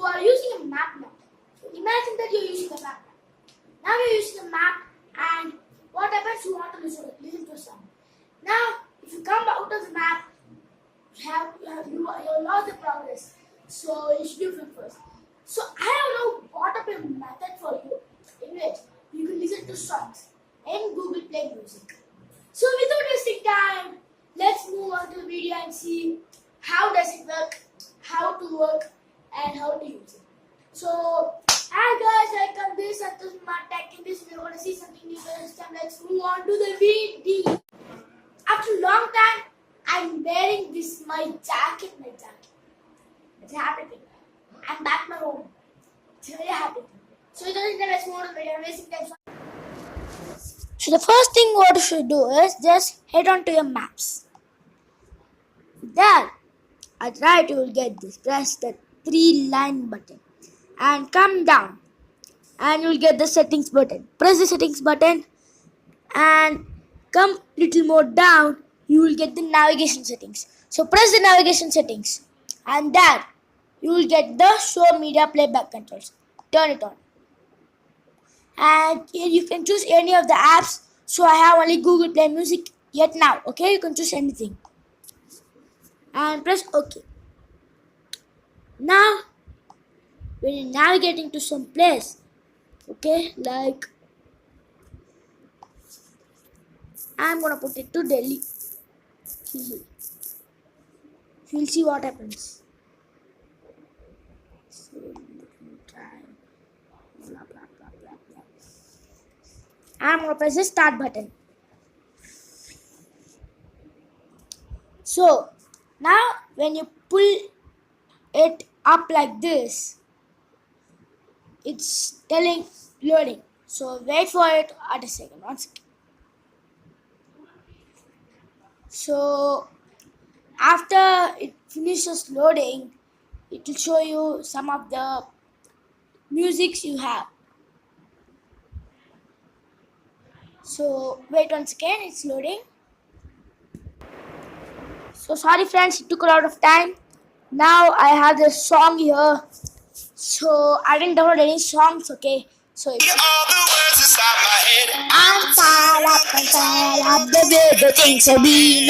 are using a map now. So imagine that you're using a map. Now you're using a map, and what happens? You want to listen to a song. Now, if you come out of the map, you lost the progress. So you should do it first. So I have now brought up a method for you in which you can listen to songs in Google Play Music. So without wasting time, let's move on to the video and see how does it work, how to work, and how to use it. So, hi guys, welcome to Smarttech. In this video, we're going to see something new this time. Let's move on to the video. After a long time, I'm wearing my jacket. It's a happy thing. I'm back my home. It's a very happy thing. So let's move on to the video. I'm wasting time. So the first thing what you should do is just head on to your maps. There, at right you will get this. Press the 3-line button and come down, and you will get the settings button. Press the settings button and come little more down. You will get the navigation settings. So press the navigation settings, and there you will get the show media playback controls. Turn it on. And here you can choose any of the apps. So I have only Google Play Music yet now. Okay, you can choose anything. And press OK. Now, when you're navigating to some place, okay, like I'm gonna put it to Delhi. You'll see what happens. So, I'm going to press the start button. So now when you pull it up like this, it's telling loading. So wait for it at a second. 1 second. So after it finishes loading, it will show you some of the musics you have. So wait 1 second, it's loading. So sorry friends, it took a lot of time. Now I have this song here. So I didn't download any songs, okay? So it's I'm tired of the way the things have been.